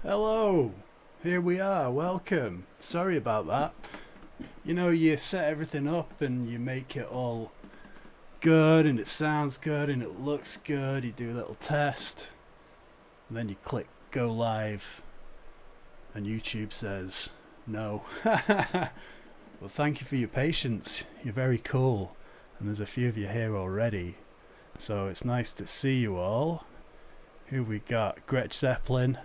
Hello, here we are, welcome. Sorry about that. You know, you set everything up and you make it all good and it sounds good and it looks good. You do a little test and then you click go live and YouTube says no. Well, thank you for your patience. You're very cool. And there's a few of you here already. So it's nice to see you all. Who we got? Gretsch Zeppelin.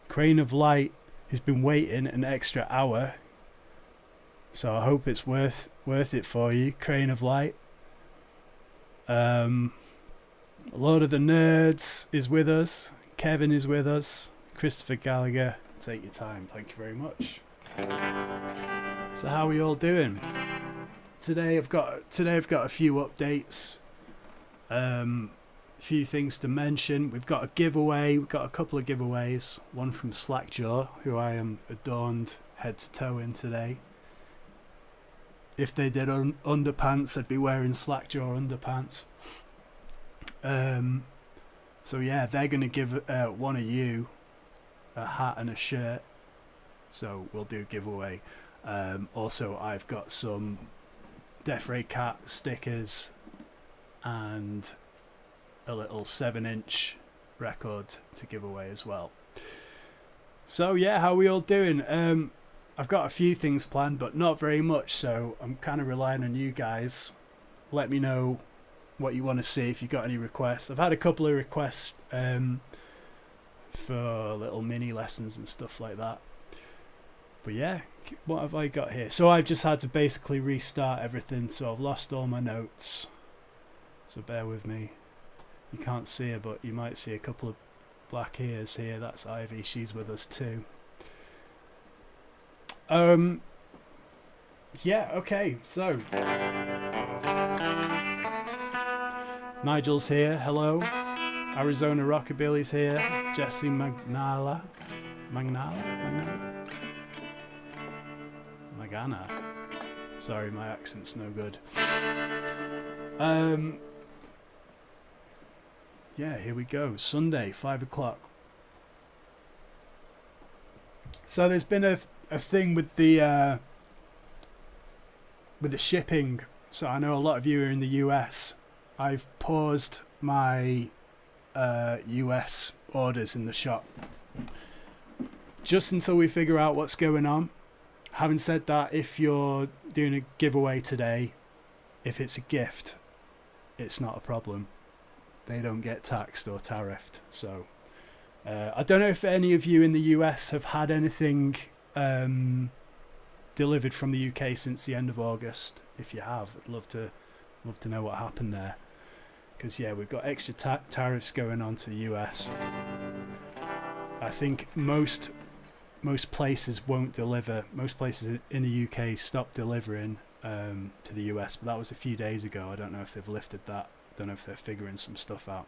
Crane of Light, who's been waiting an extra hour. So I hope it's worth it for you, Crane of Light. Lord of the Nerds is with us. Kevin is with us. Christopher Gallagher. Take your time. Thank you very much. So how are we all doing? Today I've got a few updates. Few things to mention. We've got a giveaway. We've got a couple of giveaways. One from Slackjaw, who I am adorned head to toe in today. If they did underpants, I'd be wearing Slackjaw underpants. So yeah, they're going to give one of you a hat and a shirt. So we'll do a giveaway. Also, I've got some Deathray Cat stickers and a little 7-inch record to give away as well. So yeah, how are we all doing? I've got a few things planned, but not very much, so I'm kind of relying on you guys. Let me know what you want to see, if you've got any requests. I've had a couple of requests for little mini lessons and stuff like that. But yeah, what have I got here? So I've just had to basically restart everything, so I've lost all my notes. So bear with me. You can't see her, but you might see a couple of black ears here. That's Ivy. She's with us too. Yeah, okay, so Nigel's here, hello. Arizona Rockabilly's here. Jesse Magana. Sorry, my accent's no good. Yeah, here we go. Sunday, 5 o'clock. So there's been a thing with the shipping. So I know a lot of you are in the US. I've paused my US orders in the shop just until we figure out what's going on. Having said that, if you're doing a giveaway today, if it's a gift, it's not a problem. They don't get taxed or tariffed. So I don't know if any of you in the US have had anything delivered from the UK since the end of August. If you have, I'd love to know what happened there. Because yeah, we've got extra tariffs going on to the US. I think most places won't deliver. Most places in the UK stop delivering to the US, but that was a few days ago. I don't know if they've lifted that. Don't know if they're figuring some stuff out.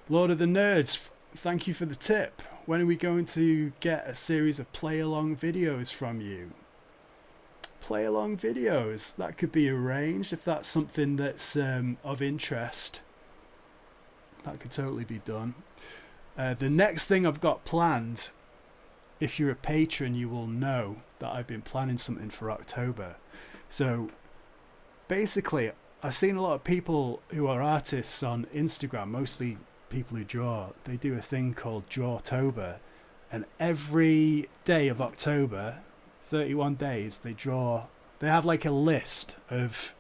Lord of the Nerds, thank you for the tip. When are we going to get a series of play-along videos from you? Play-along videos, that could be arranged if that's something that's of interest. That could totally be done. The next thing I've got planned, if you're a patron, you will know that I've been planning something for October. So basically, I've seen a lot of people who are artists on Instagram, mostly people who draw. They do a thing called Drawtober, and every day of October, 31 days, they draw. They have like a list of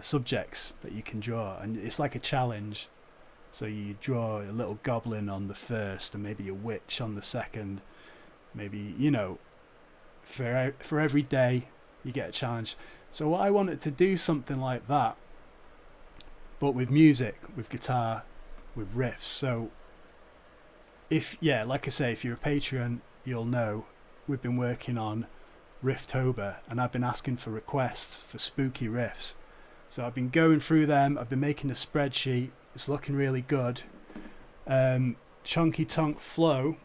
subjects that you can draw, and it's like a challenge. So you draw a little goblin on the first, and maybe a witch on the second. Maybe, you know, for every day you get a challenge. So I wanted to do something like that, but with music, with guitar, with riffs. So like I say, if you're a Patreon, you'll know we've been working on Rifftober, and I've been asking for requests for spooky riffs. So I've been going through them. I've been making a spreadsheet. It's looking really good. Chunky Tonk Flow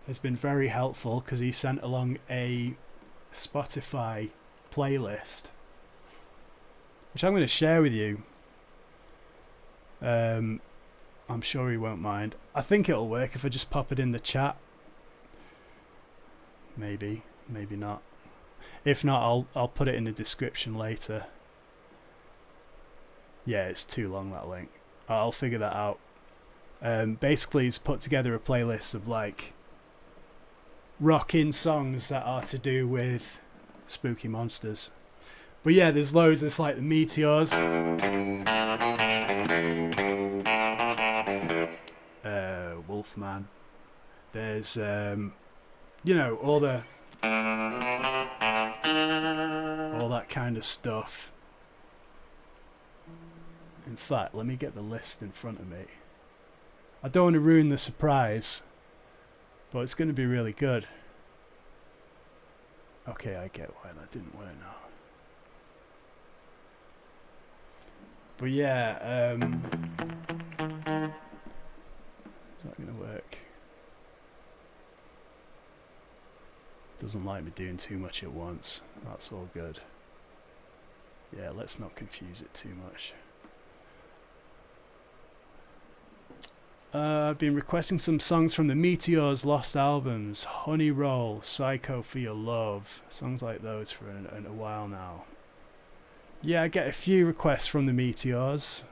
has been very helpful because he sent along a Spotify playlist, which I'm going to share with you. I'm sure he won't mind. I think it'll work if I just pop it in the chat. Maybe, maybe not. If not, I'll put it in the description later. Yeah, it's too long, that link. I'll figure that out. Basically, he's put together a playlist of like rocking songs that are to do with spooky monsters. But yeah, there's loads. There's like the Meteors, Wolfman. There's you know, all that kind of stuff. In fact, let me get the list in front of me. I don't want to ruin the surprise, but it's going to be really good. Okay, I get why that didn't work now. But yeah, is that going to work? Doesn't like me doing too much at once. That's all good. Yeah, let's not confuse it too much. I've been requesting some songs from the Meteors' lost albums, Honey Roll, Psycho for Your Love, songs like those for a while now. Yeah, I get a few requests from the Meteors.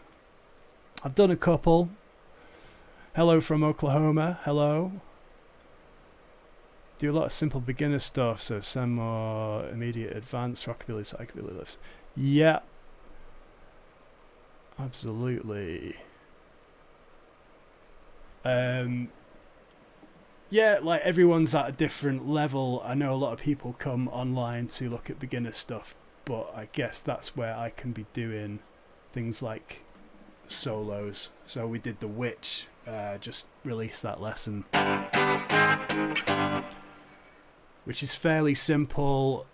I've done a couple. Hello from Oklahoma, hello. Do a lot of simple beginner stuff, so some more immediate advanced rockabilly, psychobilly lifts. Yeah, absolutely. Yeah, like everyone's at a different level. I know a lot of people come online to look at beginner stuff, but I guess that's where I can be doing things like solos. So we did The Witch, just released that lesson, which is fairly simple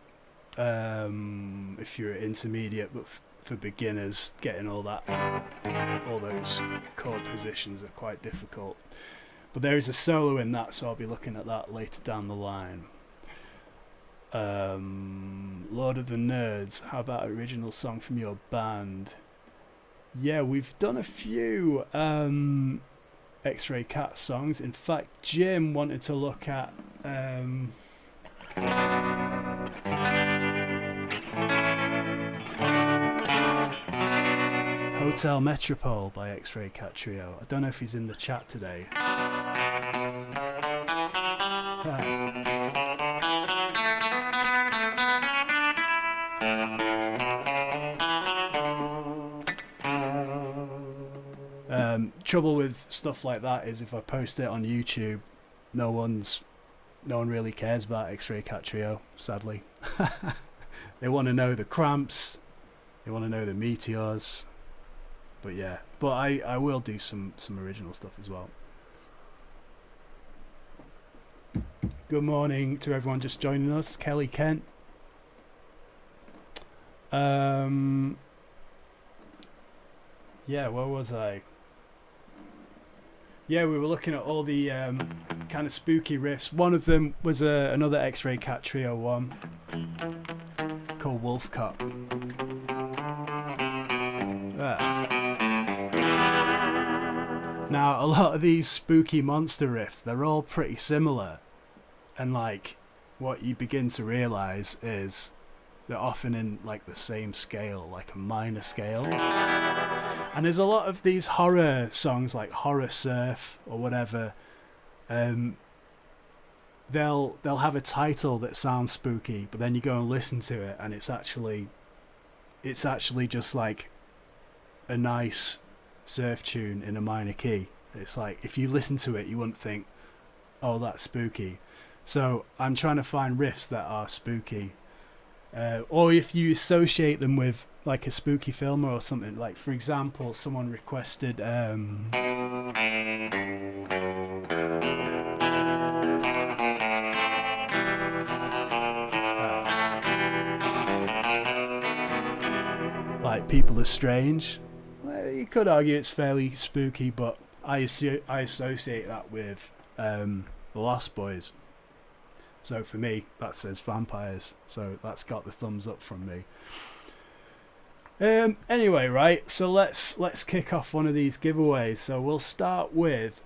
if you're intermediate, but for beginners, getting all those chord positions are quite difficult. But there is a solo in that, so I'll be looking at that later down the line. Lord of the Nerds, how about an original song from your band? Yeah, we've done a few X-Ray Cat songs. In fact, Jim wanted to look at Hotel Metropole by X-Ray Cat Trio. I don't know if he's in the chat today. Trouble with stuff like that is if I post it on YouTube, no one really cares about X-Ray Cat Trio, sadly. They want to know the Cramps, they want to know the Meteors. But yeah, but I will do some original stuff as well. Good morning to everyone just joining us. Kelly Kent. Yeah, where was I? Yeah, we were looking at all the kind of spooky riffs. One of them was another X-Ray Cat Trio one called Wolf Cup. Now, a lot of these spooky monster riffs, they're all pretty similar. And like, what you begin to realise is they're often in like the same scale, like a minor scale. And there's a lot of these horror songs, like Horror Surf or whatever. They'll have a title that sounds spooky, but then you go and listen to it, and it's actually just like a nice surf tune in a minor key. It's like, if you listen to it, you wouldn't think, oh, that's spooky. So I'm trying to find riffs that are spooky, or if you associate them with like a spooky film or something. Like, for example, someone requested like People Are Strange. Well, you could argue it's fairly spooky, but I associate that with the Lost Boys. So for me, that says vampires. So that's got the thumbs up from me. Anyway, right, so let's kick off one of these giveaways. So we'll start with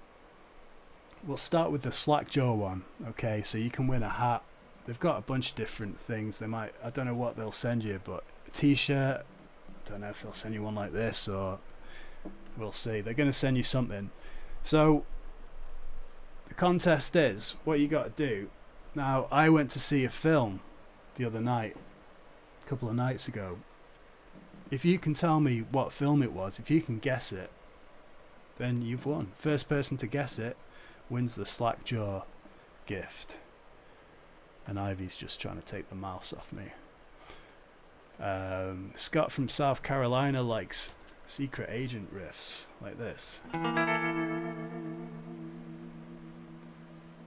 the Slackjaw one. Okay, so you can win a hat. They've got a bunch of different things. I don't know what they'll send you, but a t-shirt, I don't know if they'll send you one like this, or we'll see. They're going to send you something. So the contest is, what you got to do. Now, I went to see a film the other night, a couple of nights ago. If you can tell me what film it was, if you can guess it, then you've won. First person to guess it wins the Slackjaw gift. And Ivy's just trying to take the mouse off me. Scott from South Carolina likes secret agent riffs like this.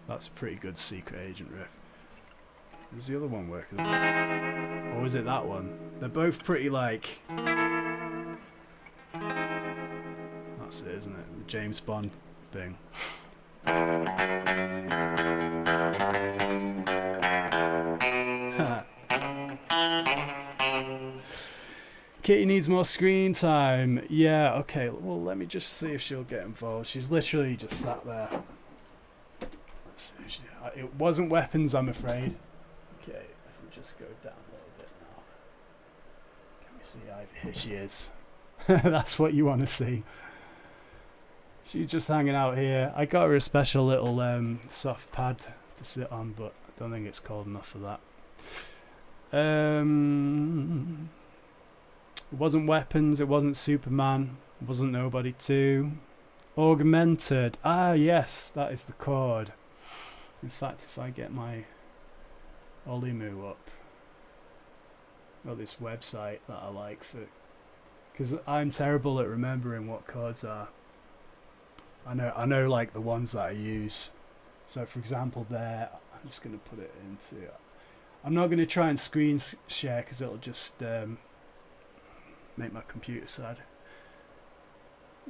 That's a pretty good secret agent riff. Does the other one work? Or was it that one? They're both pretty like... That's it, isn't it? The James Bond thing. Kitty needs more screen time. Yeah, okay. Well, let me just see if she'll get involved. She's literally just sat there. Let's see if it wasn't weapons, I'm afraid. Okay, if we just go down a little bit now. Can we see Ivy? Here she is. That's what you want to see. She's just hanging out here. I got her a special little soft pad to sit on, but I don't think it's cold enough for that. It wasn't weapons, it wasn't Superman, it wasn't Nobody 2. Augmented. Ah, yes, that is the chord. In fact, if I get my Olimu up, got this website that I like for, because I'm terrible at remembering what chords are. I know like the ones that I use. So for example there, I'm just going to put it into, I'm not going to try and screen share because it'll just make my computer sad.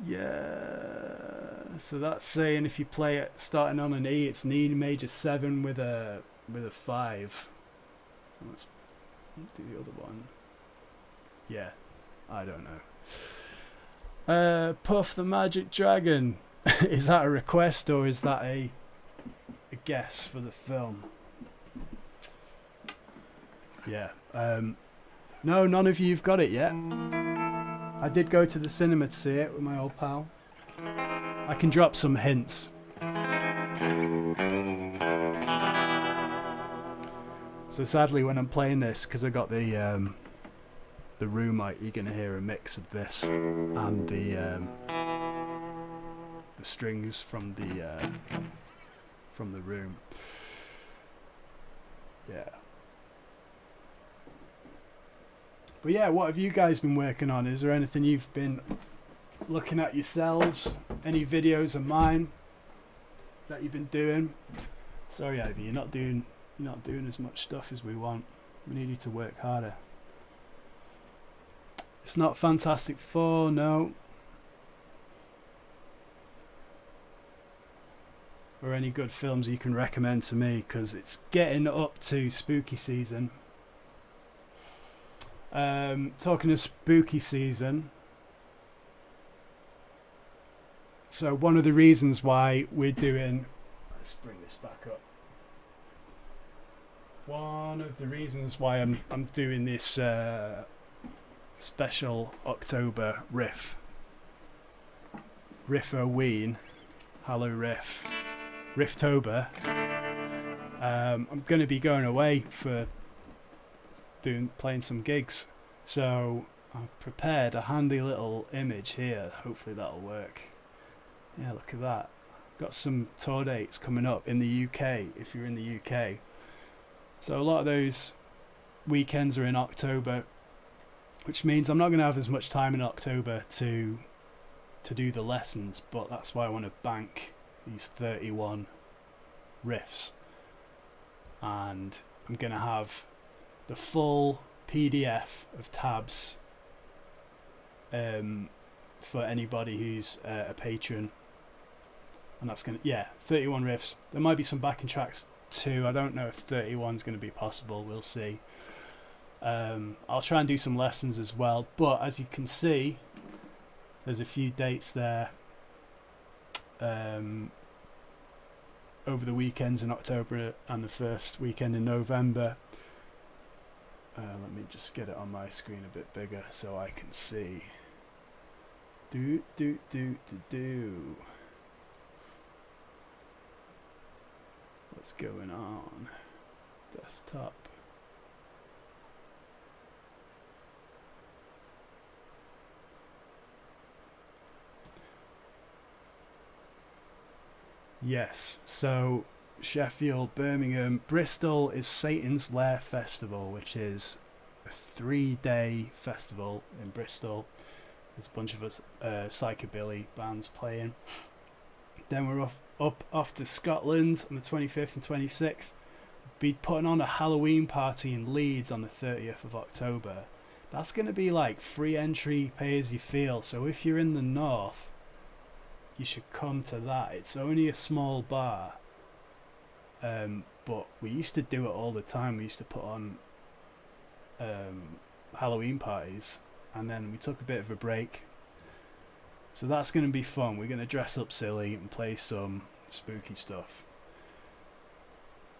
Yeah, so that's saying if you play it starting on an E, it's an E major 7 with a 5. Let's do the other one. Yeah, I don't know. Puff the Magic Dragon. Is that a request or is that a guess for the film? Yeah. No, none of you've got it yet. I did go to the cinema to see it with my old pal. I can drop some hints. So sadly when I'm playing this, because I got the room mic, you're going to hear a mix of this and the strings from the room. Yeah. But yeah, what have you guys been working on? Is there anything you've been looking at yourselves? Any videos of mine that you've been doing? Sorry, Ivy, you're not doing as much stuff as we want. We need you to work harder. It's not Fantastic Four, no. Or any good films you can recommend to me, because it's getting up to spooky season. Talking of spooky season, so one of the reasons why we're doing, let's bring this back up. One of the reasons why I'm doing this special October Riffoween, Hallow Riff, Rifftober. I'm going to be going away for playing some gigs, so I've prepared a handy little image here. Hopefully that'll work. Yeah, look at that. Got some tour dates coming up in the UK if you're in the UK. So a lot of those weekends are in October, which means I'm not going to have as much time in October to do the lessons, but that's why I want to bank these 31 riffs, and I'm going to have the full PDF of tabs for anybody who's a patron, and that's going to, 31 riffs. There might be some backing tracks too. I don't know if 31's going to be possible, we'll see. I'll try and do some lessons as well, but as you can see, there's a few dates there over the weekends in October and the first weekend in November. Let me just get it on my screen a bit bigger so I can see. What's going on? Desktop. Yes, so Sheffield, Birmingham, Bristol is Satan's Lair Festival, which is a 3-day festival in Bristol. There's a bunch of us psychobilly bands playing. Then we're off to Scotland on the 25th and 26th. Be putting on a Halloween party in Leeds on the 30th of October. That's going to be like free entry, pay as you feel. So if you're in the north, you should come to that. It's only a small bar, but we used to do it all the time. We used to put on Halloween parties, and then we took a bit of a break. So that's going to be fun. We're going to dress up silly and play some spooky stuff.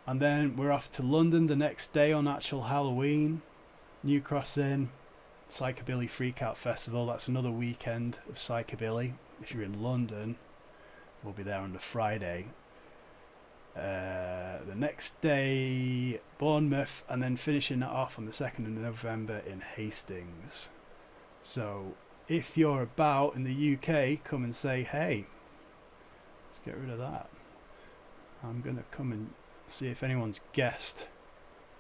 And then we're off to London the next day on actual Halloween. New Cross Inn, Psychobilly Freakout Festival. That's another weekend of Psychobilly. If you're in London, we'll be there on the Friday. The next day, Bournemouth, and then finishing it off on the 2nd of November in Hastings. So if you're about in the UK, come and say hey. Let's get rid of that. I'm going to come and see if anyone's guessed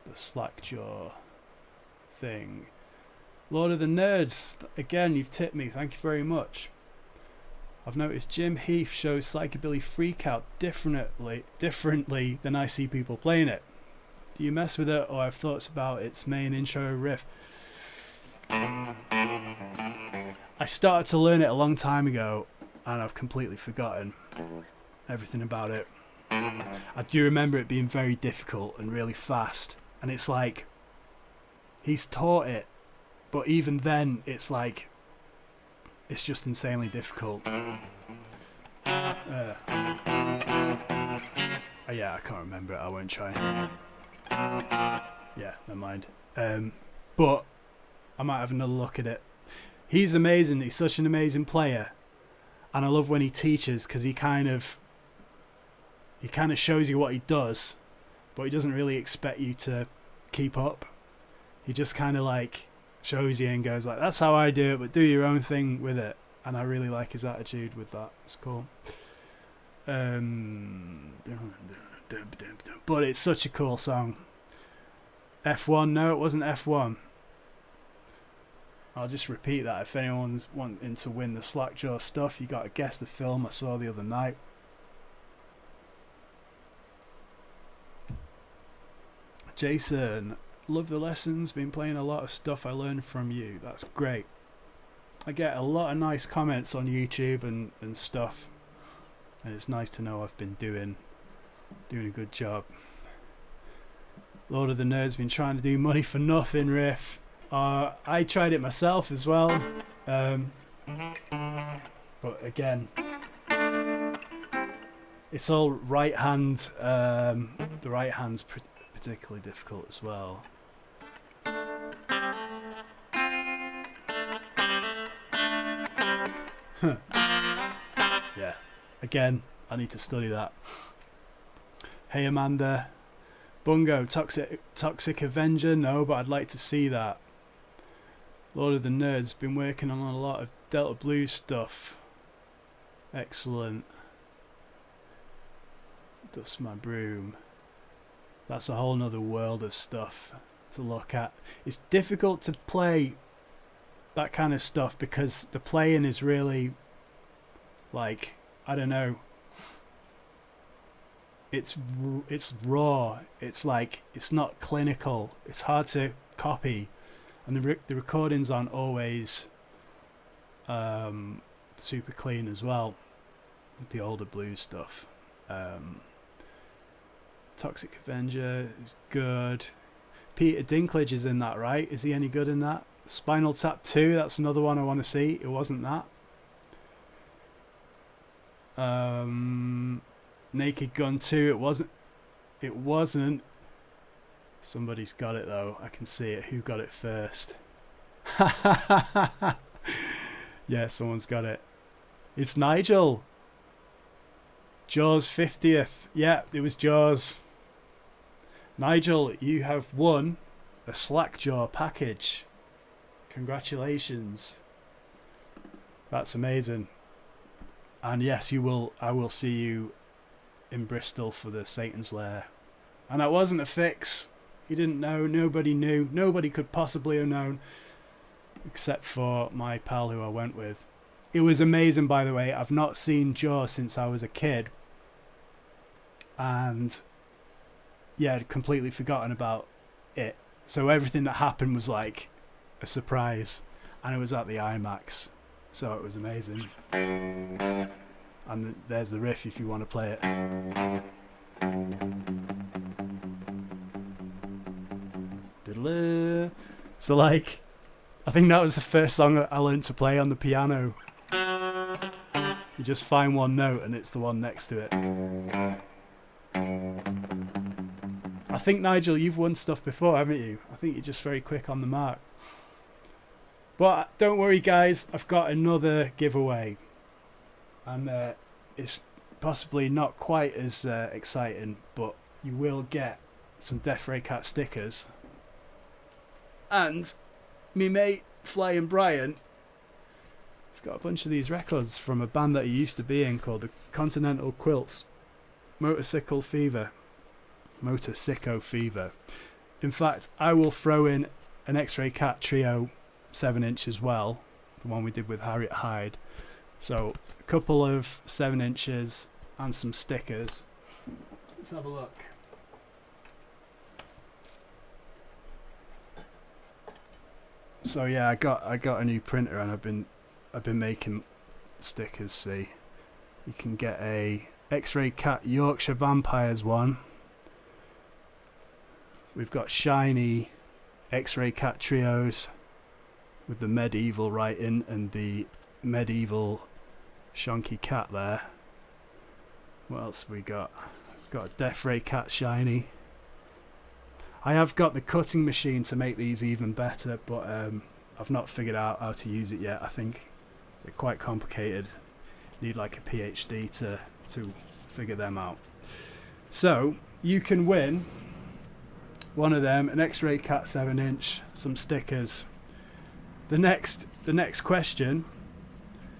the Slackjaw thing. Lord of the Nerds, again, you've tipped me. Thank you very much. I've noticed Jim Heath shows Psychobilly Freakout differently than I see people playing it. Do you mess with it or have thoughts about its main intro riff? I started to learn it a long time ago and I've completely forgotten everything about it. I do remember it being very difficult and really fast, and it's like he's taught it, but even then it's like it's just insanely difficult. Yeah, I can't remember it. I won't try. Yeah, never mind. But I might have another look at it. He's amazing. He's such an amazing player, and I love when he teaches because he kind of shows you what he does, but he doesn't really expect you to keep up. He just kind of like shows you and goes like, that's how I do it, but do your own thing with it. And I really like his attitude with that. It's cool. But it's such a cool song. F1? No, it wasn't F1. I'll just repeat that. If anyone's wanting to win the Slackjaw stuff, you got to guess the film I saw the other night. Jason, love the lessons. Been playing a lot of stuff I learned from you. That's great. I get a lot of nice comments on YouTube and stuff, and it's nice to know I've been doing a good job. Lord of the Nerds been trying to do money for nothing, Riff. I tried it myself as well, but again, it's all right hand. The right hand's particularly difficult as well. Yeah, again, I need to study that. Hey Amanda, Bungo, Toxic Avenger, no, but I'd like to see that. Lord of the Nerds, been working on a lot of Delta Blues stuff. Excellent. Dust my broom. That's a whole nother world of stuff to look at. It's difficult to play that kind of stuff because the playing is really like, I don't know, it's raw. It's like, it's not clinical. It's hard to copy, and the recordings aren't always super clean as well. The older blues stuff. Toxic Avenger is good. Peter Dinklage is in that, right? Is he any good in that? Spinal Tap 2, that's another one I want to see. It wasn't that. Naked Gun 2, it wasn't. Somebody's got it though. I can see it. Who got it first? Yeah, someone's got it. It's Nigel. Jaws 50th. Yeah, it was Jaws. Nigel, you have won a Slackjaw package. Congratulations. That's amazing. And yes, you will. I will see you in Bristol for the Satan's Lair. And that wasn't a fix. You didn't know. Nobody knew. Nobody could possibly have known, except for my pal who I went with. It was amazing, by the way. I've not seen Jaws since I was a kid. And yeah, I'd completely forgotten about it. So everything that happened was like a surprise. And it was at the IMAX. So it was amazing. And there's the riff if you want to play it. So like, I think that was the first song that I learned to play on the piano. You just find one note and it's the one next to it. I think, Nigel, you've won stuff before, haven't you? I think you're just very quick on the mark. But don't worry, guys, I've got another giveaway. And it's possibly not quite as exciting, but you will get some Deathray Cat stickers. And me mate, Flying Brian, he's got a bunch of these records from a band that he used to be in called the Continental Quilts. Motorcycle Fever. Motorcycle Fever. In fact, I will throw in an X-Ray Cat Trio 7-inch as well, the one we did with Harriet Hyde. So a couple of 7 inches and some stickers. Let's have a look. So yeah, I got a new printer and I've been making stickers. See, you can get a X-Ray Cat Yorkshire Vampires one. We've got shiny X-Ray Cat Trios with the medieval writing and the medieval shonky cat there. What else have we got? We've got a Deathray Cat shiny. I have got the cutting machine to make these even better, but I've not figured out how to use it yet. I think they're quite complicated. Need like a PhD to figure them out. So you can win one of them, an X-Ray Cat 7-inch, some stickers. The next question,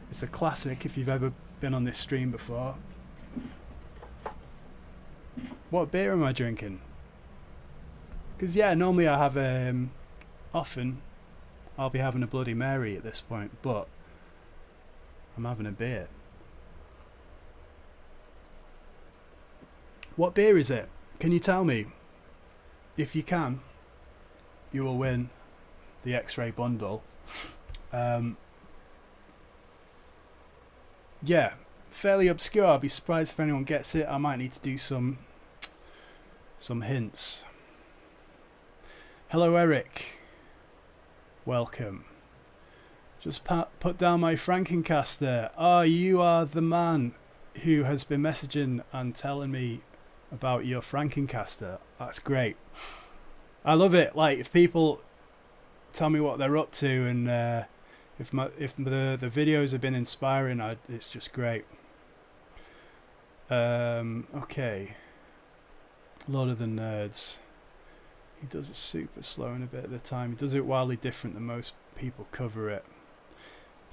it's a classic if you've ever been on this stream before. What beer am I drinking? Because yeah, normally I have often I'll be having a Bloody Mary at this point, but I'm having a beer. What beer is it? Can you tell me? If you can, you will win the X-Ray bundle. Yeah, fairly obscure. I'll be surprised if anyone gets it. I might need to do some hints. Hello, Eric. Welcome. Just put down my Frankencaster. Oh, you are the man who has been messaging and telling me about your Frankencaster. That's great. I love it. Like, if people tell me what they're up to, and if the videos have been inspiring, it's just great. Okay. Lord of the Nerds. He does it super slow and a bit at the time. He does it wildly different than most people cover it.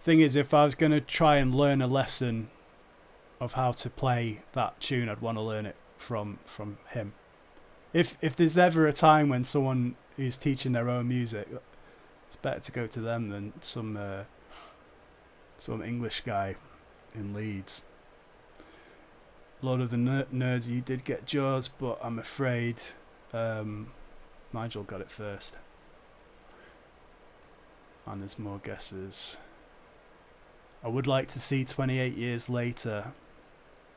Thing is, if I was going to try and learn a lesson of how to play that tune, I'd want to learn it from him. If there's ever a time when someone is teaching their own music, it's better to go to them than some English guy in Leeds. Lord of the Nerds, you did get Jaws, but I'm afraid Nigel got it first. And there's more guesses. I would like to see 28 Years Later.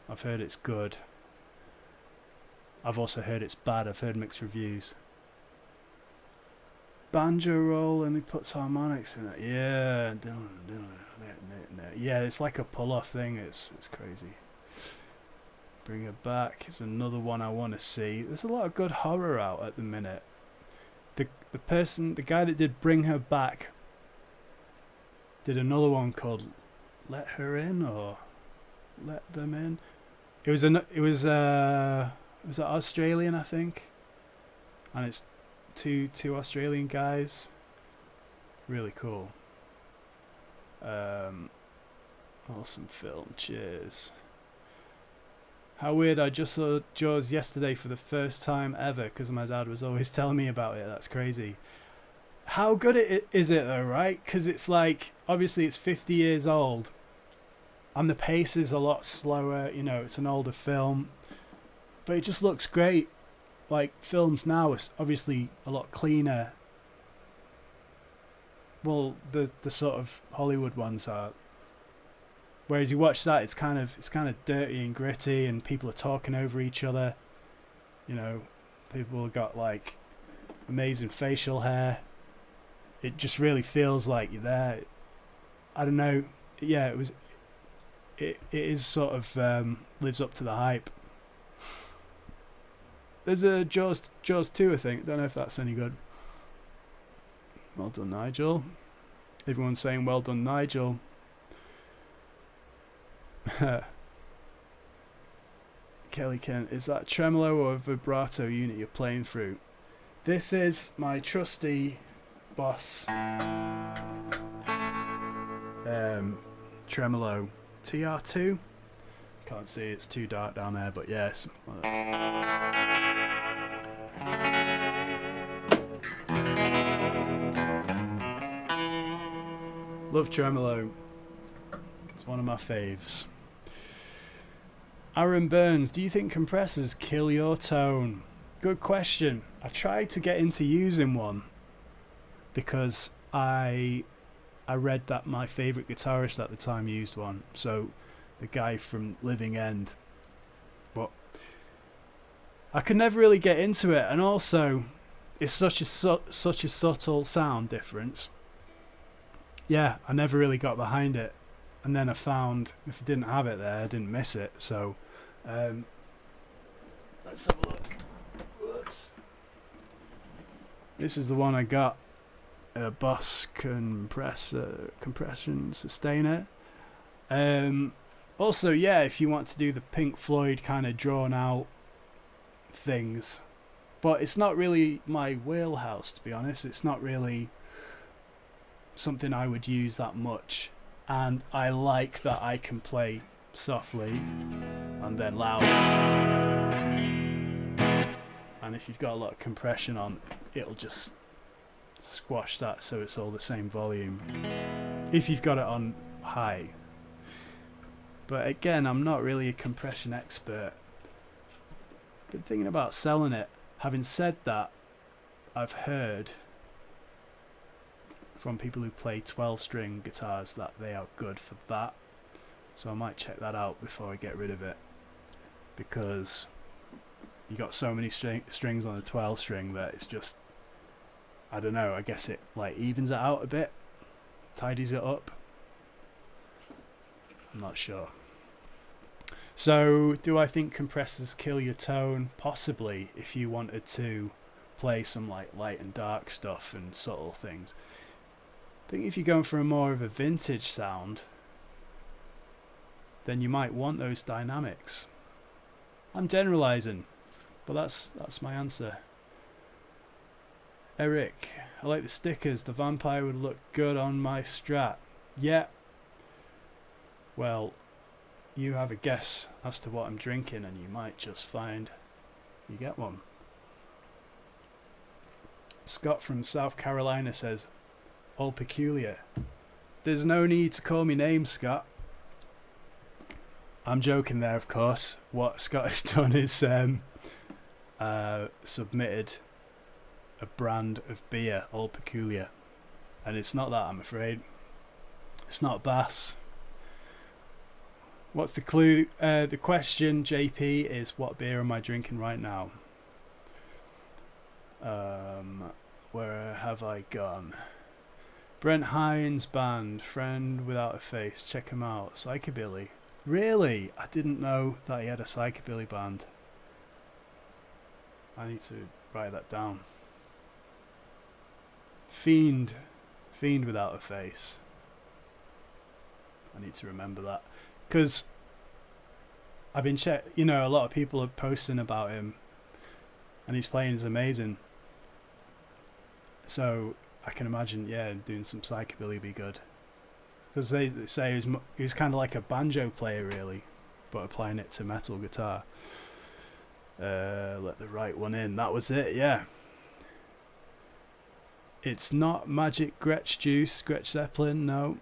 I've heard it's good. I've also heard it's bad. I've heard mixed reviews. banjo roll and he puts harmonics in it. Yeah, yeah, it's like a pull-off thing. It's crazy. Bring Her Back is another one I want to see. There's a lot of good horror out at the minute. The guy that did Bring Her Back did another one called Let Her In or Let Them In. It was Australian, I think, and it's two Australian guys. Really cool. Awesome film. Cheers. How weird, I just saw Jaws yesterday for the first time ever because my dad was always telling me about it. That's crazy. How good is it though, right? Because it's like, obviously it's 50 years old and the pace is a lot slower, you know, it's an older film, but it just looks great. Like, films now are obviously a lot cleaner. Well, the sort of Hollywood ones are. Whereas you watch that, it's kind of dirty and gritty, and people are talking over each other. You know, people have got like amazing facial hair. It just really feels like you're there. I don't know. Yeah, it is sort of lives up to the hype. There's a Jaws 2, I think. Don't know if that's any good. Well done, Nigel. Everyone's saying well done, Nigel. Kelly Kent, is that tremolo or vibrato unit you're playing through? This is my trusty Boss tremolo TR2. Can't see, it's too dark down there, but yes. Love tremolo. It's one of my faves. Aaron Burns, do you think compressors kill your tone? Good question. I tried to get into using one because I read that my favourite guitarist at the time used one. So the guy from Living End. But I could never really get into it, and also it's such a subtle sound difference. Yeah, I never really got behind it. And then I found if I didn't have it there, I didn't miss it. So let's have a look. Whoops. This is the one I got. A Boss compression sustainer. Also, yeah, if you want to do the Pink Floyd kind of drawn out things, but it's not really my wheelhouse, to be honest. It's not really something I would use that much. And I like that I can play softly and then loud. And if you've got a lot of compression on, it'll just squash that so it's all the same volume. If you've got it on high. But again, I'm not really a compression expert. Been thinking about selling it. Having said that, I've heard from people who play 12-string guitars that they are good for that, so I might check that out before I get rid of it, because you got so many strings on the 12-string that it's just, I don't know, I guess it like evens it out a bit, tidies it up. I'm not sure. So do I think compressors kill your tone? Possibly, if you wanted to play some like light and dark stuff and subtle things. I think if you're going for a more of a vintage sound, then you might want those dynamics. I'm generalizing, but that's my answer. Eric, I like the stickers. The vampire would look good on my Strat. Yeah. Well, you have a guess as to what I'm drinking and you might just find you get one. Scott from South Carolina says, all peculiar. There's no need to call me names, Scott. I'm joking there, of course. What Scott has done is submitted a brand of beer, all peculiar. And it's not that, I'm afraid. It's not Bass. What's the clue? The question, JP, is what beer am I drinking right now? Where have I gone? Brent Hines band, Friend Without a Face. Check him out. Psychobilly. Really? I didn't know that he had a psychobilly band. I need to write that down. Fiend Without a Face. I need to remember that. Because I've been a lot of people are posting about him. And his playing is amazing. So I can imagine, doing some psychobilly would be good. Because they say he was kind of like a banjo player, really, but applying it to metal guitar. Let the right one in. That was it, yeah. It's not Magic Gretsch Juice, Gretsch Zeppelin, no.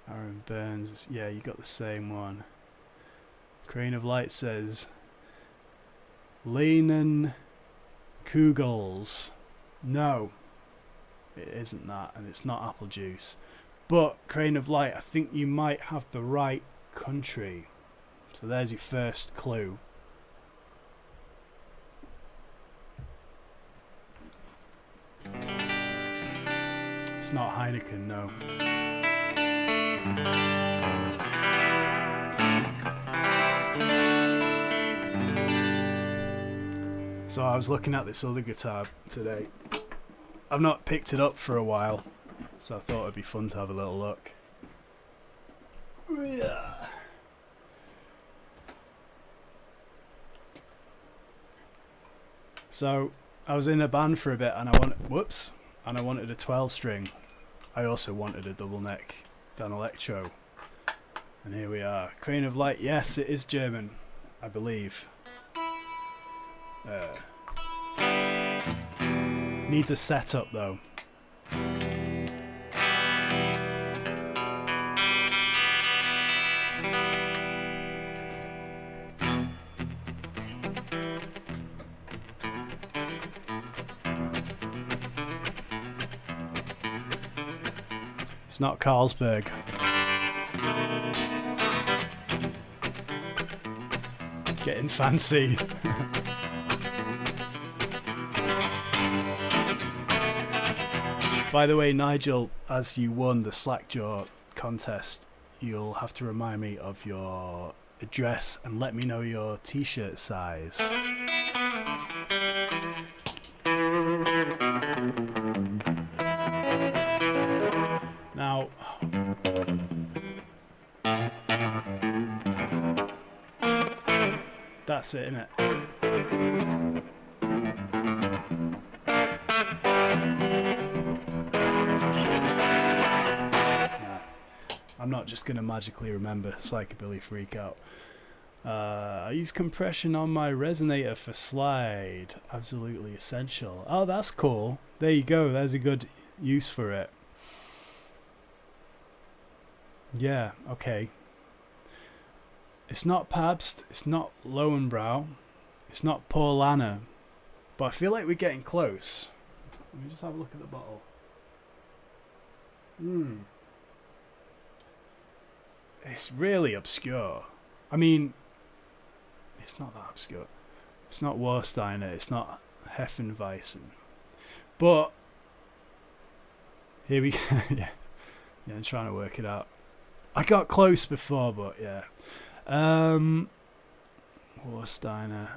Aaron Burns, yeah, you got the same one. Crane of Light says, Lehnen Kugels. No, it isn't that, and it's not apple juice. But Crane of Light, I think you might have the right country. So there's your first clue. It's not Heineken, no. So I was looking at this other guitar today. I've not picked it up for a while, so I thought it'd be fun to have a little look. Yeah. So I was in a band for a bit, and I wanted a 12-string. I also wanted a double neck Dan Electro, and here we are. Crane of Light. Yes, it is German, I believe. Needs a setup though. It's not Carlsberg. Getting fancy. By the way, Nigel, as you won the Slackjaw contest, you'll have to remind me of your address and let me know your t-shirt size. Now, that's it, innit? I'm not just going to magically remember Psychobilly Freak Out. I use compression on my resonator for slide. Absolutely essential. Oh, that's cool. There you go. There's a good use for it. Yeah, okay. It's not Pabst. It's not Lowenbrow. It's not Paulana. But I feel like we're getting close. Let me just have a look at the bottle. It's really obscure. I mean, it's not that obscure. It's not Warsteiner. It's not Heffenweissen. But here we go. Yeah, I'm trying to work it out. I got close before, but yeah. Warsteiner.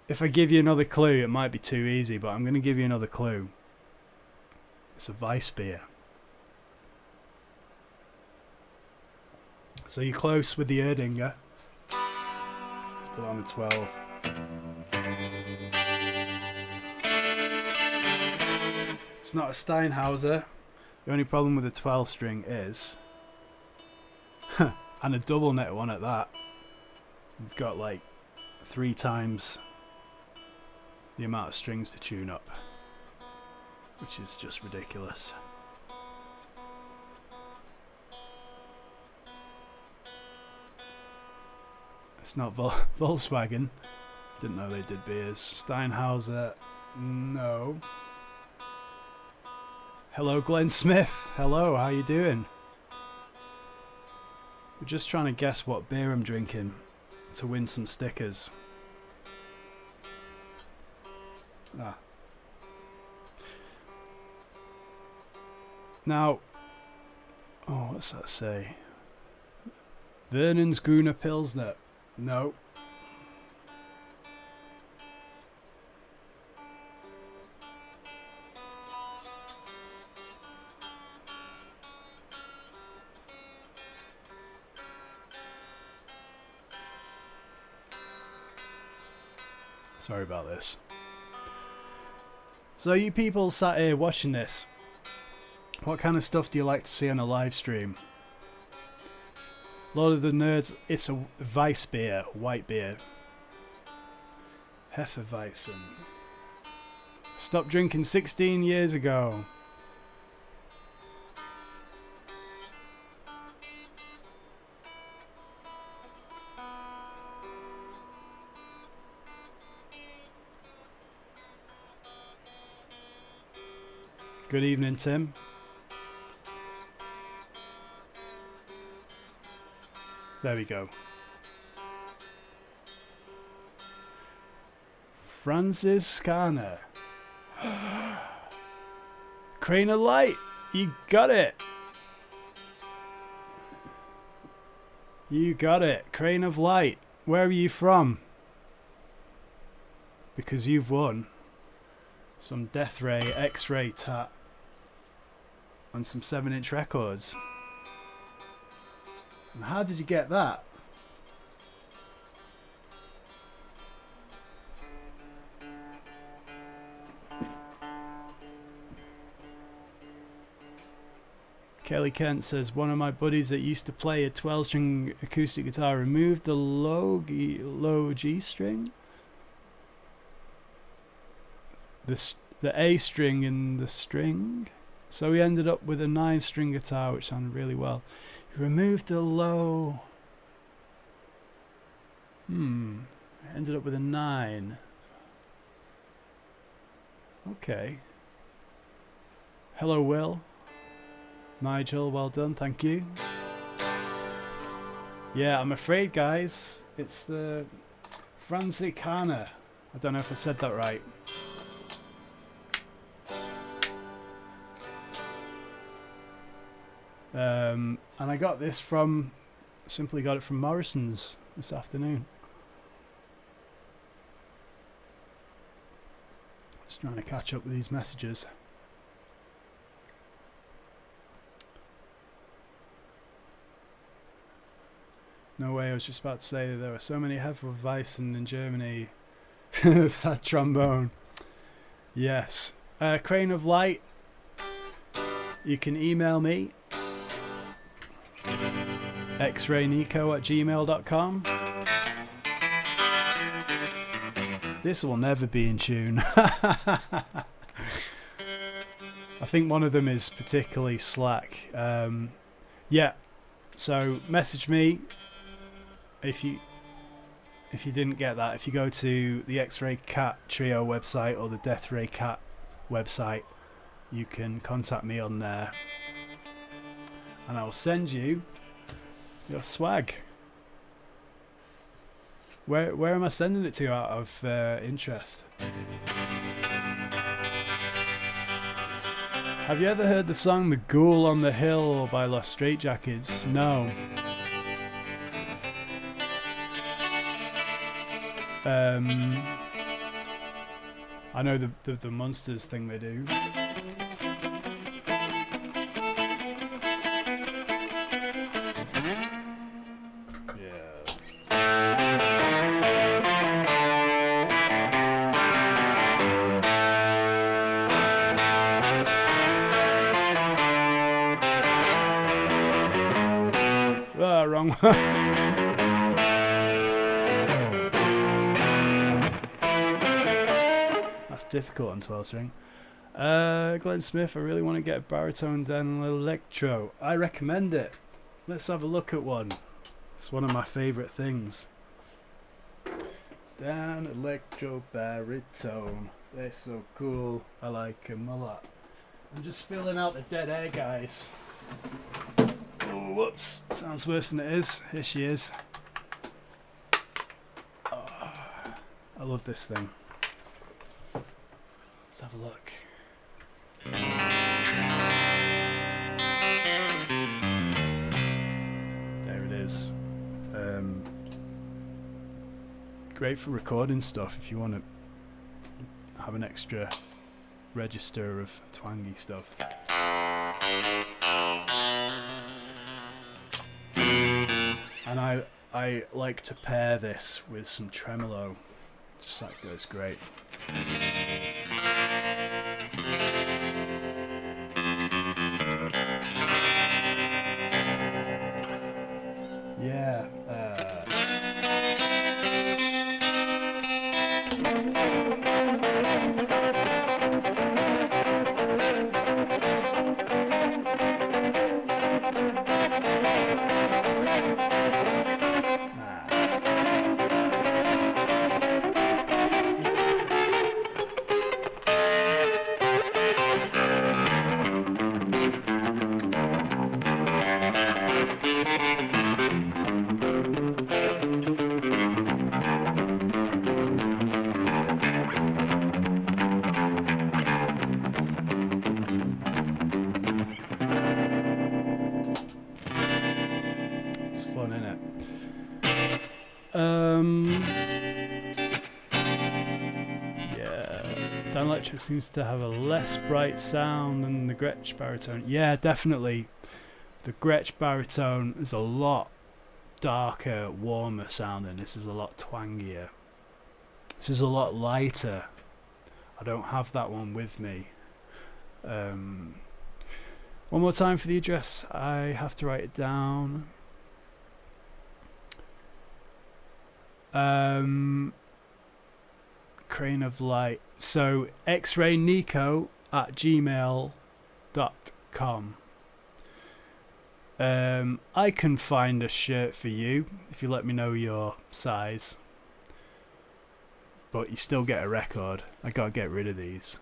If I give you another clue, it might be too easy, but I'm going to give you another clue. It's a Weiss beer. So you're close with the Erdinger. Let's put it on the 12. It's not a Steinhauser. The only problem with the 12 string is, and a double net one at that, you've got like 3 times the amount of strings to tune up, which is just ridiculous. It's not Volkswagen. Didn't know they did beers. Steinhauser, no. Hello, Glenn Smith. Hello, how you doing? We're just trying to guess what beer I'm drinking to win some stickers. Now, oh, what's that say? Vernon's Gruner Pilsner. No. Sorry about this. So you people sat here watching this, what kind of stuff do you like to see on a live stream? Lord of the Nerds, it's a Weiss beer, white beer. Hefeweizen. Stopped drinking 16 years ago. Good evening, Tim. There we go. Francis Garner. Crane of Light. You got it. You got it. Crane of Light. Where are you from? Because you've won some Deathray X-Ray Tat on some 7-inch records. And how did you get that? Kelly Kent says, one of my buddies that used to play a 12-string acoustic guitar removed the low G string, the A string in the string, so he ended up with a 9-string guitar which sounded really well. He removed the low, ended up with a 9. Okay. Hello Will. Nigel, well done, thank you. Yeah, I'm afraid, guys, it's the Franzicana. I don't know if I said that right. And I got this from, simply got it from Morrison's this afternoon. Just trying to catch up with these messages. No way, I was just about to say that there were so many Hefeweizen in Germany. Sad trombone. Yes. Crane of Light. You can email me. xraynico@gmail.com. This will never be in tune. I think one of them is particularly slack. Yeah. So message me. If you didn't get that, if you go to the X-Ray Cat Trio website or the Deathray Cat website, you can contact me on there, and I will send you your swag. Where am I sending it to out of interest? Have you ever heard the song "The Ghoul on the Hill" by Lost Straitjackets? No. I know the Monsters thing they do. Ah, wrong one. Difficult on 12 string. Glenn Smith, I really want to get a baritone down and electro. I recommend it. Let's have a look at one. It's one of my favourite things. Dan electro baritone. They're so cool. I like them a lot. I'm just filling out the dead air, guys. Oh, whoops. Sounds worse than it is. Here she is. Oh, I love this thing. Let's have a look. great for recording stuff if you want to have an extra register of twangy stuff. And I like to pair this with some tremolo. Just that goes great. Yeah. Seems to have a less bright sound than the gretsch baritone. Yeah, definitely. The gretsch baritone is a lot darker, warmer sounding. This is a lot twangier. This is a lot lighter. I don't have that one with me. One more time for the address. I have to write it down. Crane of Light. So xraynico@gmail.com. I can find a shirt for you if you let me know your size, but you still get a record. I gotta get rid of these.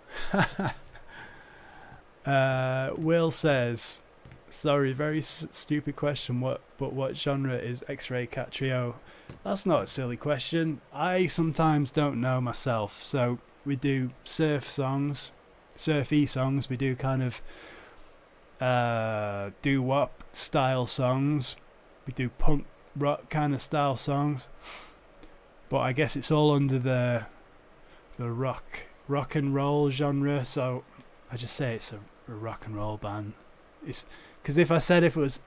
Will says, sorry, very stupid question, what genre is X-Ray Cat Trio? That's not a silly question. I sometimes don't know myself. So we do surf songs, surfy songs. We do kind of doo-wop style songs. We do punk rock kind of style songs. But I guess it's all under the rock and roll genre. So I just say it's a rock and roll band. It's because if I said it was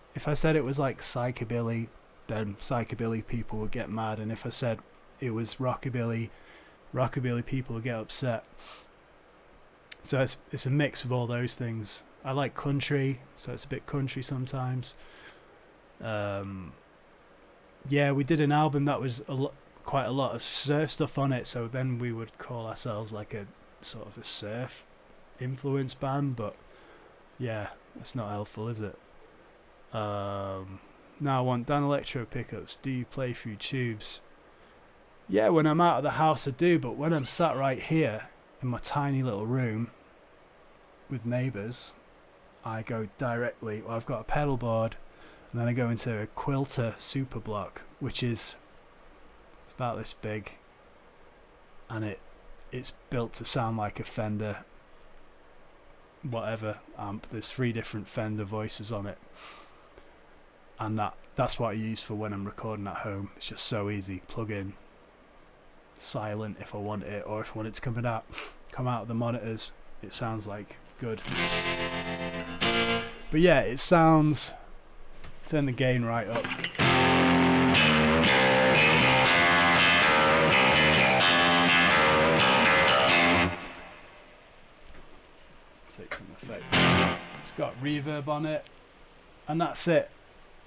like psychobilly, then psychobilly people would get mad, and if I said it was rockabilly people would get upset. So it's a mix of all those things. I like country, so it's a bit country sometimes. Yeah, we did an album that was quite a lot of surf stuff on it, so then we would call ourselves like a sort of a surf influence band, but yeah, it's not helpful, is it? Now I want Dan Electro pickups. Do you play through tubes? Yeah, when I'm out of the house I do, but when I'm sat right here in my tiny little room with neighbours, I go directly, well, I've got a pedal board, and then I go into a Quilter Super Block, which is it's about this big, and it's built to sound like a Fender whatever amp. There's 3 different Fender voices on it, and that's what I use for when I'm recording at home. It's just so easy. Plug in, silent if I want it, or if I want it to come out of the monitors, it sounds like good. But yeah, it sounds, turn the gain right up. Take some effect. It's got reverb on it, and that's it.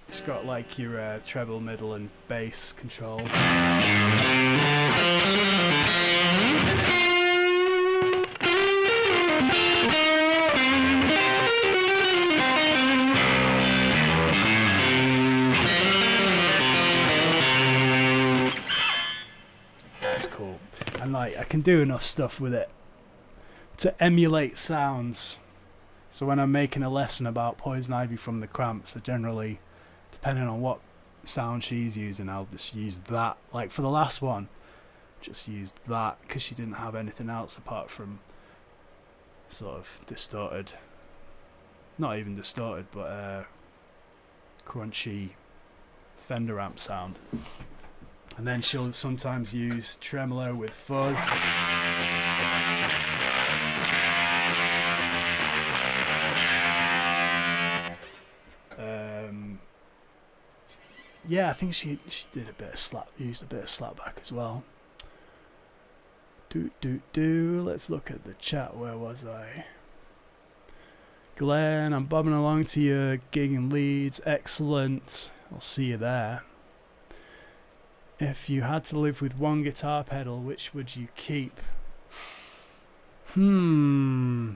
It's got like your treble, middle and bass control. That's cool. And like I can do enough stuff with it to emulate sounds. So when I'm making a lesson about Poison Ivy from the Cramps, I generally, depending on what sound she's using, I'll just use that. Like for the last one, just used that because she didn't have anything else apart from sort of distorted, not even distorted, but crunchy Fender amp sound. And then she'll sometimes use tremolo with fuzz. Yeah, I think she did a bit of used a bit of slapback as well. Let's look at the chat. Where was I? Glenn, I'm bobbing along to your gig in Leeds. Excellent. I'll see you there. If you had to live with one guitar pedal, which would you keep? I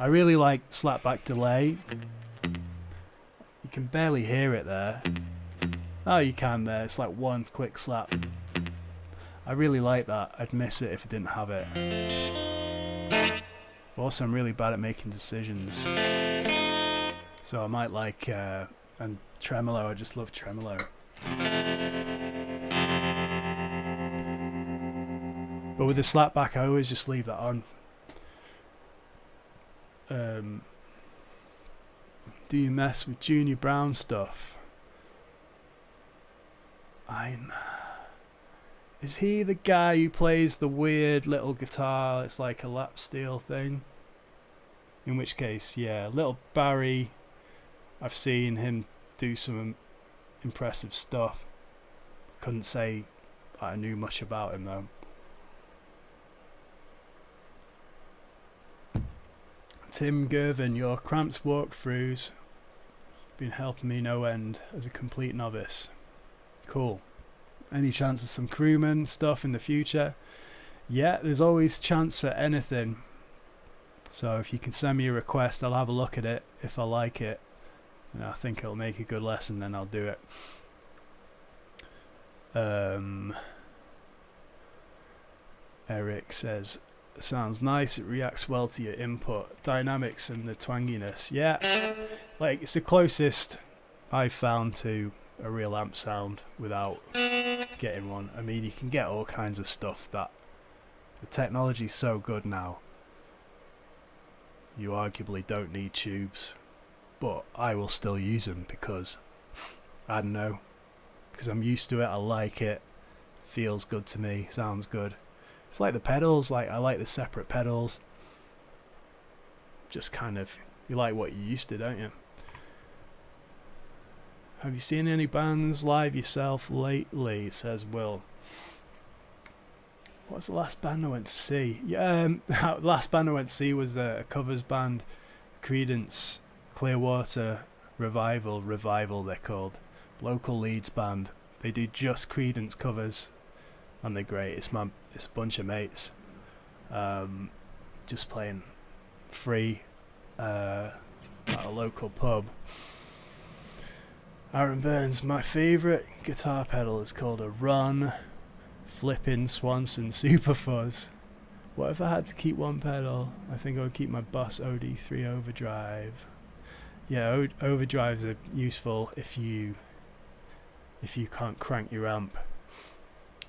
really like slapback delay. You can barely hear it there. Oh, you can there. It's like one quick slap. I really like that. I'd miss it if I didn't have it. But also, I'm really bad at making decisions. So I might like... and tremolo, I just love tremolo. But with the slapback, I always just leave that on. Do you mess with Junior Brown stuff? Is he the guy who plays the weird little guitar? It's like a lap steel thing. In which case, yeah, little Barry. I've seen him do some impressive stuff. Couldn't say I knew much about him though. Tim Gervin, your Cramps walkthroughs been helping me no end as a complete novice. Cool. Any chance of some crewman stuff in the future? Yeah, there's always chance for anything. So if you can send me a request, I'll have a look at it. If I like it and I think it'll make a good lesson, then I'll do it. Eric says, sounds nice, it reacts well to your input. Dynamics and the twanginess. Yeah, like it's the closest I've found to a real amp sound without getting one. I mean, you can get all kinds of stuff that the technology's so good now. You arguably don't need tubes, but I will still use them because I don't know, because I'm used to it. I like it. Feels good to me. Sounds good. It's like the pedals. Like I like the separate pedals. Just kind of, you like what you used to, don't you? Have you seen any bands live yourself lately? Says Will. What's the last band I went to see? Yeah, last band I went to see was a covers band, Creedence Clearwater Revival. Revival they're called. Local Leeds band. They do just Creedence covers, and they're great. It's a bunch of mates, just playing free at a local pub. Aaron Burns, my favourite guitar pedal is called a Ron Flippin' Swanson Super Fuzz. What if I had to keep one pedal? I think I would keep my Boss OD3 Overdrive. Yeah, overdrives are useful if you can't crank your amp.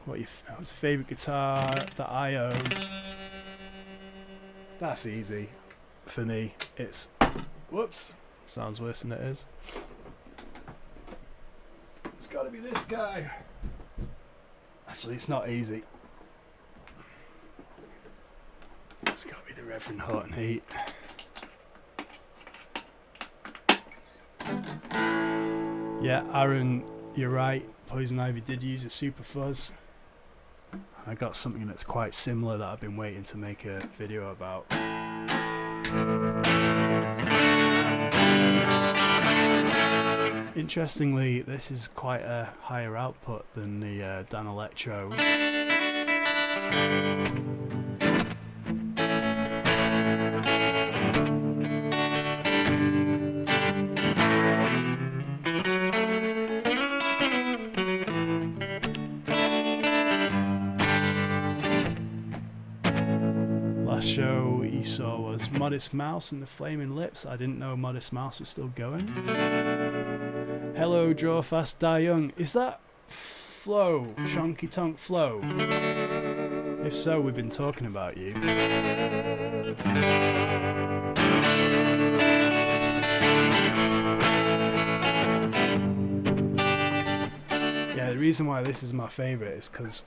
What's your favourite guitar that I own? That's easy for me. It's... Whoops. Sounds worse than it is. It's got to be this guy. Actually, it's not easy. It's got to be the Reverend Horton Heat. Yeah, Aaron, you're right. Poison Ivy did use a Super Fuzz. I got something that's quite similar that I've been waiting to make a video about. Interestingly, this is quite a higher output than the Dan Electro. Last show you saw was Modest Mouse and the Flaming Lips. I didn't know Modest Mouse was still going. Hello, Draw Fast, Die Young. Is that Flo? Chonky Tonk Flo? If so, we've been talking about you. Yeah, the reason why this is my favourite is because,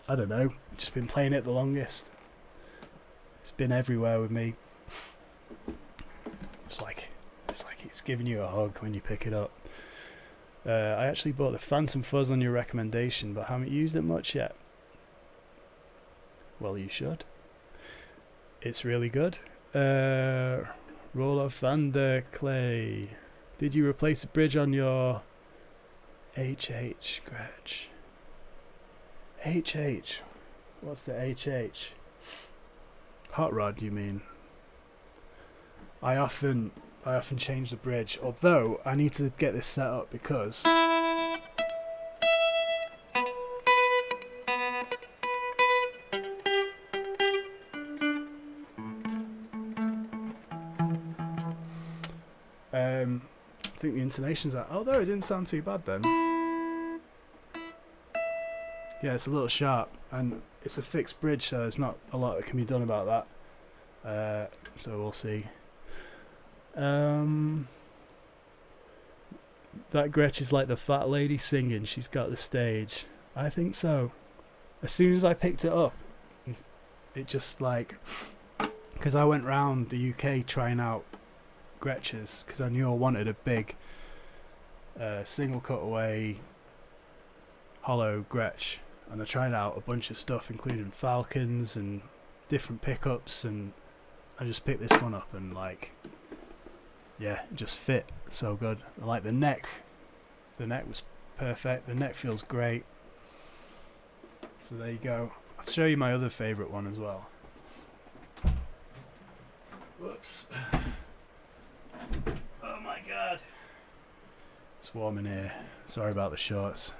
I don't know, I've just been playing it the longest. It's been everywhere with me. It's like it's giving you a hug when you pick it up. I actually bought the Phantom Fuzz on your recommendation, but haven't used it much yet. Well, you should. It's really good. Roller Vander Clay. Did you replace the bridge on your HH gretsch? HH? What's the HH? Hot rod, you mean? I often change the bridge, although I need to get this set up because I think the intonations are, although it didn't sound too bad then. Yeah, it's a little sharp and it's a fixed bridge, so there's not a lot that can be done about that. So we'll see. That Gretsch is like the fat lady singing. She's got the stage. I think so. As soon as I picked it up, it just like, because I went round the UK trying out Gretches because I knew I wanted a big single cutaway hollow Gretsch, and I tried out a bunch of stuff including Falcons and different pickups, and I just picked this one up and like, yeah, it just fit so good. I like the neck. The neck was perfect. The neck feels great. So there you go. I'll show you my other favourite one as well. Whoops. Oh my god. It's warm in here. Sorry about the shorts.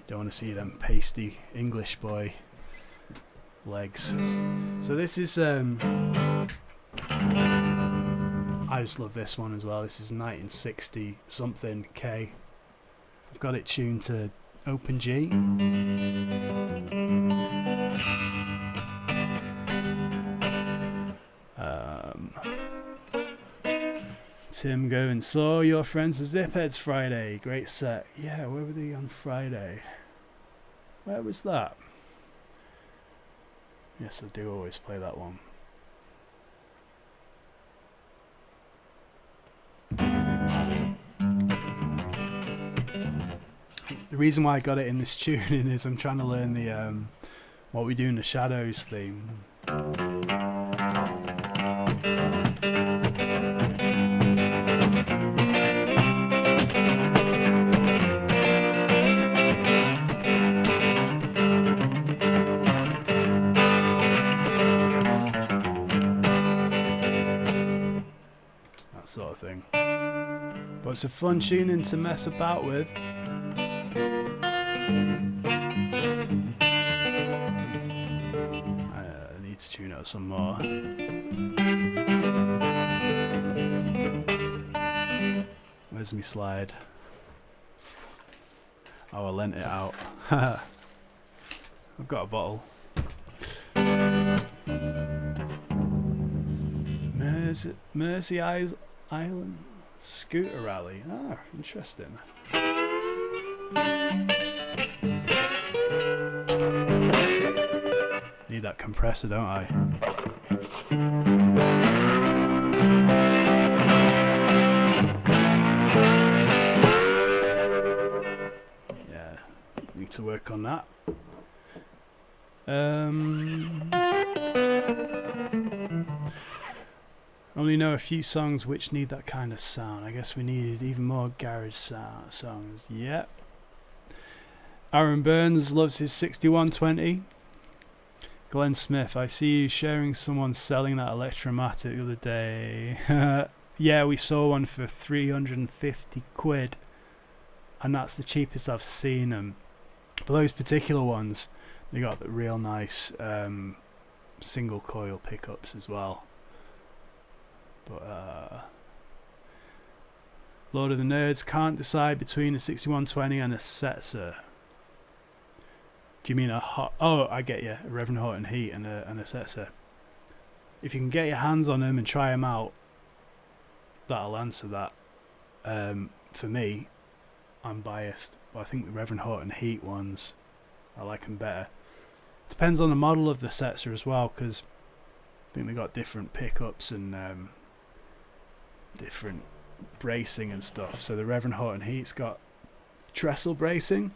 Don't want to see them pasty English boy legs. So this is I just love this one as well. This is 1960 something K. I've got it tuned to open G. Tim going, saw your friends the Zipheads Friday. Great set. Yeah, where were they on Friday? Where was that? Yes, I do always play that one. The reason why I got it in this tuning is I'm trying to learn the What We Do in the Shadows theme. That sort of thing. But it's a fun tuning to mess about with. I need to tune out some more. Where's me slide? Oh, I lent it out. I've got a bottle. Mersey Island Scooter Rally. Ah, interesting. Need that compressor, don't I? Yeah, need to work on that. Only know a few songs which need that kind of sound. I guess we needed even more garage songs. Yep. Aaron Burns loves his 6120. Glenn Smith, I see you sharing someone selling that Electromatic the other day. Yeah, we saw one for 350 quid. And that's the cheapest I've seen them. But those particular ones, they got the real nice single coil pickups as well. But Lord of the Nerds can't decide between a 6120 and a Setzer. Do you mean a hot? Oh, I get you. A Reverend Horton Heat and a Setzer. If you can get your hands on them and try them out, that'll answer that. For me, I'm biased, but I think the Reverend Horton Heat ones, I like them better. Depends on the model of the Setzer as well, because I think they got different pickups and different bracing and stuff. So the Reverend Horton Heat's got trestle bracing,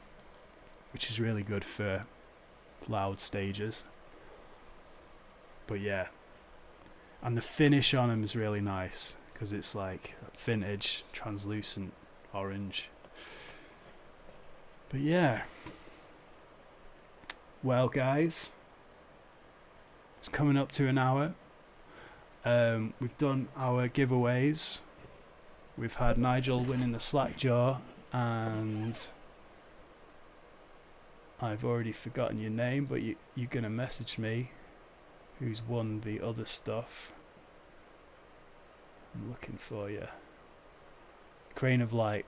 which is really good for loud stages. But yeah, and the finish on them is really nice because it's like vintage translucent orange. But yeah, well guys, it's coming up to an hour. We've done our giveaways. We've had Nigel winning the slack jar, and I've already forgotten your name, but you're gonna message me who's won the other stuff. I'm looking for you. Crane of Light,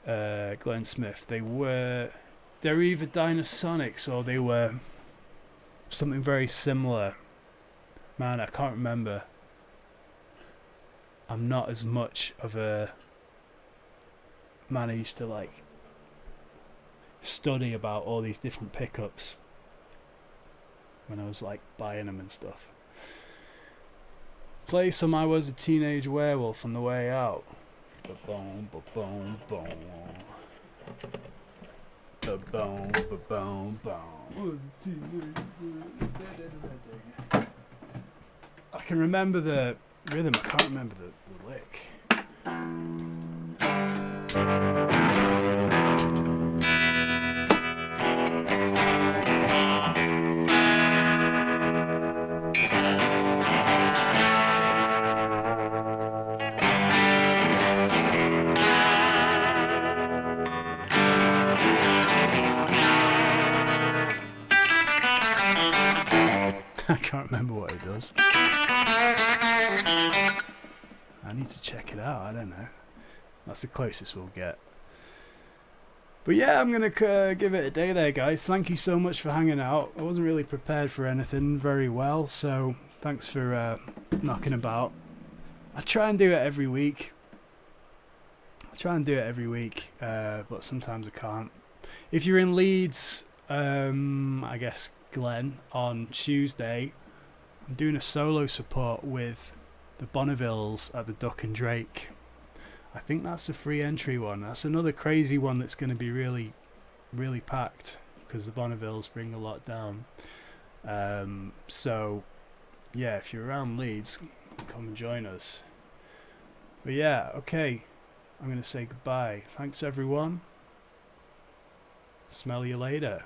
Glenn Smith. They're either Dynasonics or they were something very similar. Man, I can't remember. I'm not as much of a man. I used to like study about all these different pickups when I was like buying them and stuff. Play some I Was a Teenage Werewolf on the way out. Ba-boom, ba-boom, boom. Ba-boom, ba-boom, boom. I can remember the rhythm, I can't remember the lick. I can't remember what it does. I need to check it out. I don't know. That's the closest we'll get. But yeah, I'm going to give it a day there, guys. Thank you so much for hanging out. I wasn't really prepared for anything very well, so thanks for knocking about. I try and do it every week. But sometimes I can't. If you're in Leeds, I guess Glenn, on Tuesday, I'm doing a solo support with the Bonnevilles at the Duck and Drake. I think that's a free entry one. That's another crazy one that's going to be really, really packed because the Bonnevilles bring a lot down. So, yeah, if you're around Leeds, come and join us. But yeah, okay, I'm going to say goodbye. Thanks everyone. Smell you later.